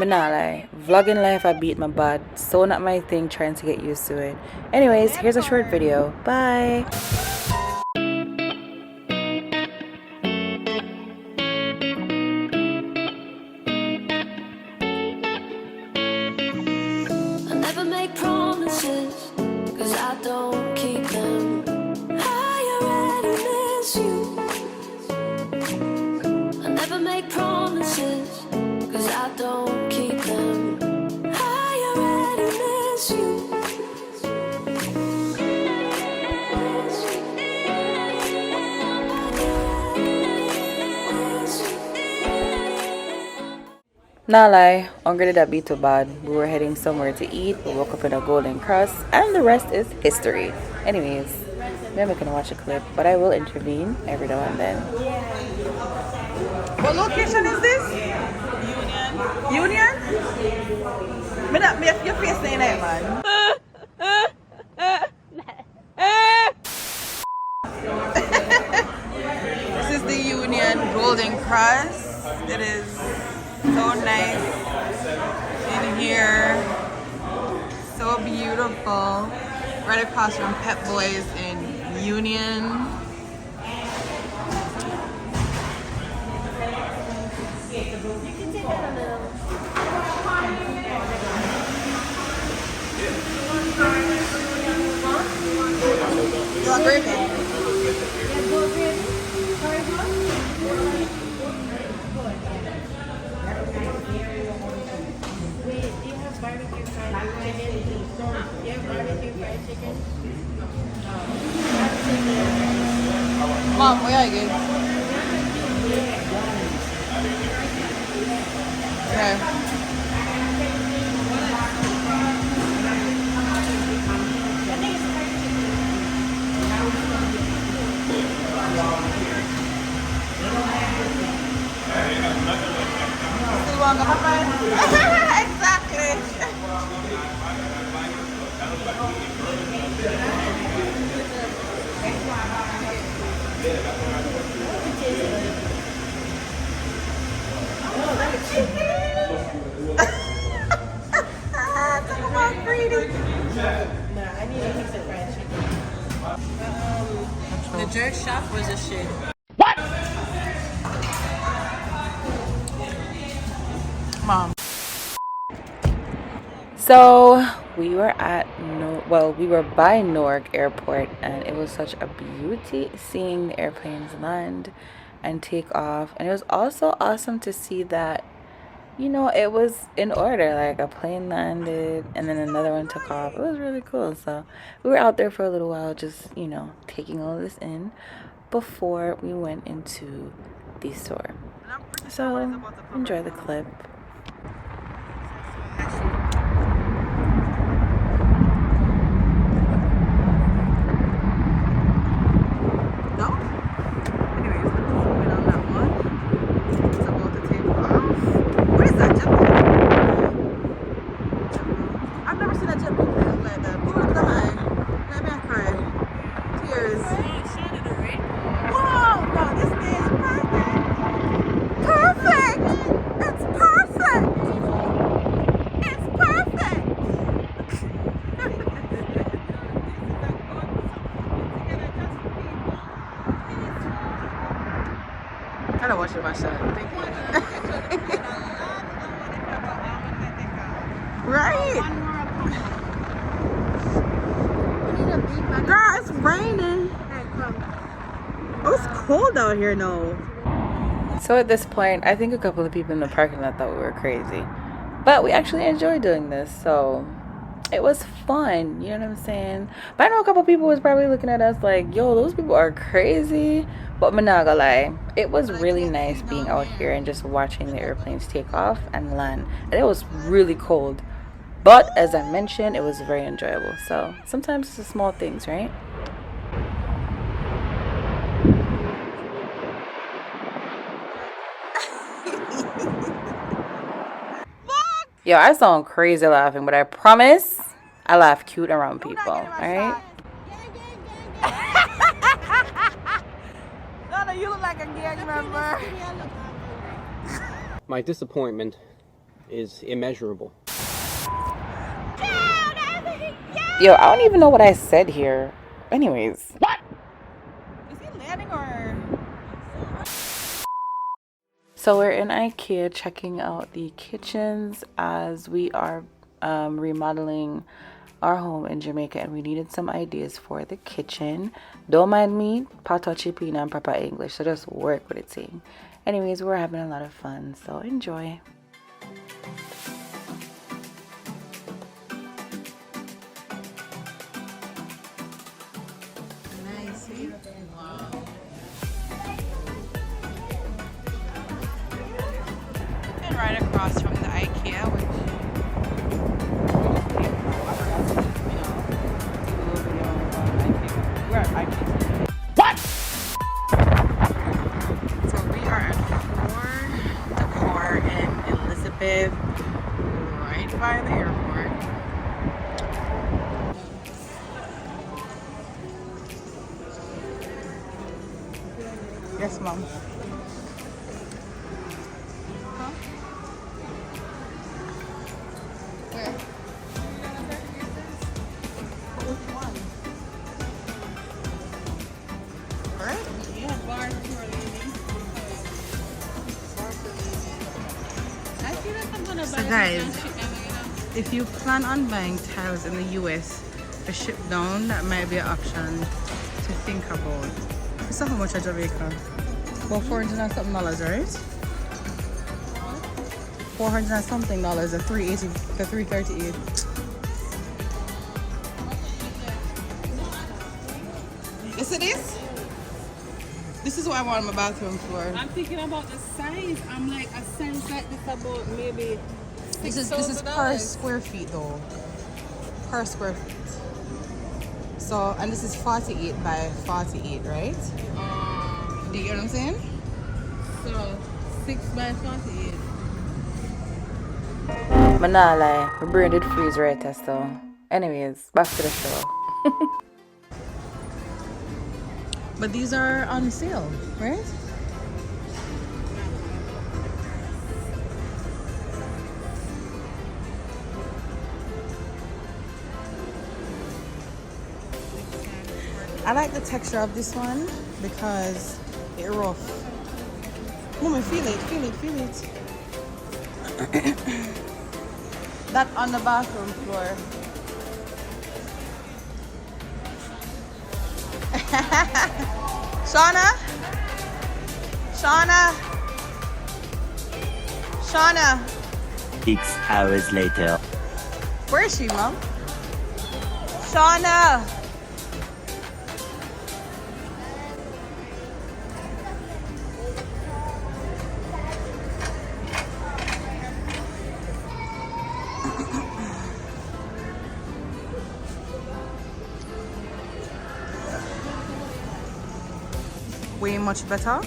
lie. Vlogging life, I beat my butt. So not my thing, trying to get used to it. Anyways, here's a short video. Bye. I never make promises, cause I don't keep them. I already miss you. I never make promises, cause I don't keep them. I already miss you. Nah lie, hungry that be too bad. We were heading somewhere to eat, we woke up in a golden crust, and the rest is history. Anyways, I'm not gonna watch a clip, but I will intervene every now and then. What location is this? Union. Me not make your face saying that, man. This is the Union Golden Crust. It is so nice in here. So beautiful. Right across from Pep Boys in Union. You want gravy? Mom, what are you getting? Okay. Still want to go, Papa? Exactly. Talk about greedy. Nah, I need a piece of fried chicken. The jerk shop was a shit. Mom. So we were at we were by Newark Airport, and it was such a beauty seeing the airplanes land and take off. And it was also awesome to see that, you know, it was in order. Like a plane landed and then another one took off. It was really cool. So we were out there for a little while, just, you know, taking all this in before we went into the store. So enjoy the clip. I gotta wash it myself. Thank you. Right? Girl, it's raining. Oh, it's cold out here now. So at this point, I think a couple of people in the parking lot thought we were crazy. But we actually enjoyed doing this, so it was fun, you know what I'm saying? But I know a couple people was probably looking at us like, yo, those people are crazy. But I'm not gonna lie, it was really nice being out here and just watching the airplanes take off and land. And it was really cold. But as I mentioned, it was very enjoyable. So sometimes it's the small things, right? Yo, I sound crazy laughing, but I promise I laugh cute around people, alright? No, you look like a gang member. My disappointment is immeasurable. Yo, I don't even know what I said here. Anyways. What? Is he landing or? So we're in Ikea checking out the kitchens as we are remodeling our home in Jamaica, and we needed some ideas for the kitchen. Don't mind me, Pato Chipina and Papa English, so just work with it, saying. Anyways, we're having a lot of fun, so enjoy. Wow. And right across from the Ikea, which we're at Ikea. What? So we are at Floor Decor in Elizabeth, right by the airport. Yes, Mom. Huh? Where? Which one? Right? Yeah, bar tour, lady. I feel like I'm gonna buy So this guys, and ship them, you know. if you plan on buying tiles in the US to ship down, that might be an option to think about. You saw how much at Jamaica? About $400 and something, right? $400 and something, the 380, the 338. Yes, it is. This is what I want my bathroom for. I'm thinking about the size. I'm like, a size like this about maybe This is per square feet though. Per square feet. So, and this is 48 by 48, right? Do you get what I'm saying? So 6 by 48. But nah lie, my brain did freeze right as so. Anyways, back to the show. But these are on sale, right? I like the texture of this one because it's rough. Mommy, feel it, feel it, feel it. That on the bathroom floor. Shauna? Shauna? Shauna? 6 hours later. Where is she, Mom? Shauna! Way much better.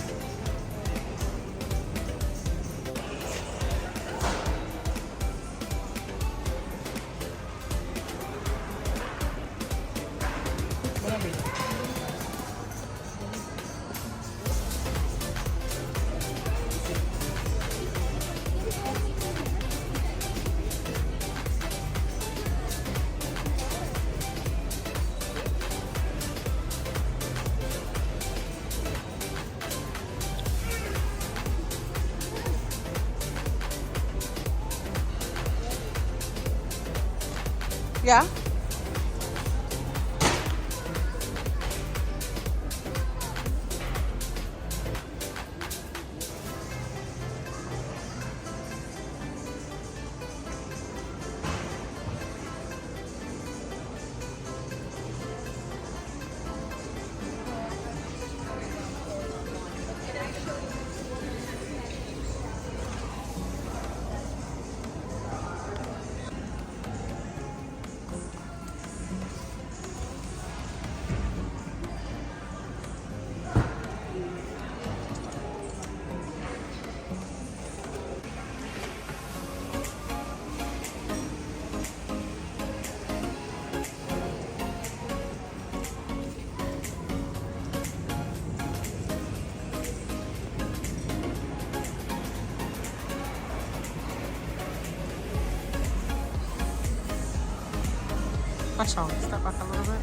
Yeah. Watch out. Step back a little bit.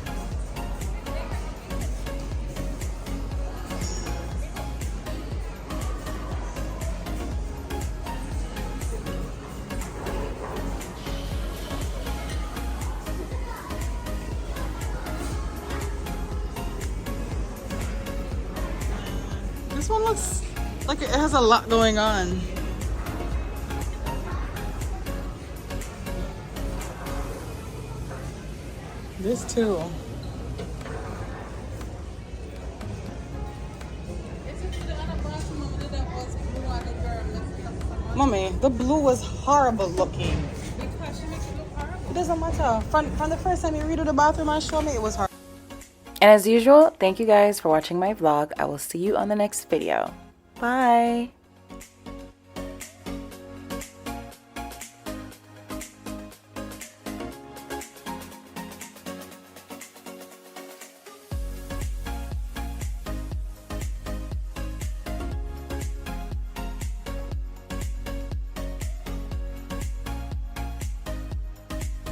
This one looks like it has a lot going on. This too. Mommy, the blue was horrible looking. It doesn't matter. From the first time you read to the bathroom and show me, it was horrible. And as usual, thank you guys for watching my vlog. I will see you on the next video. Bye!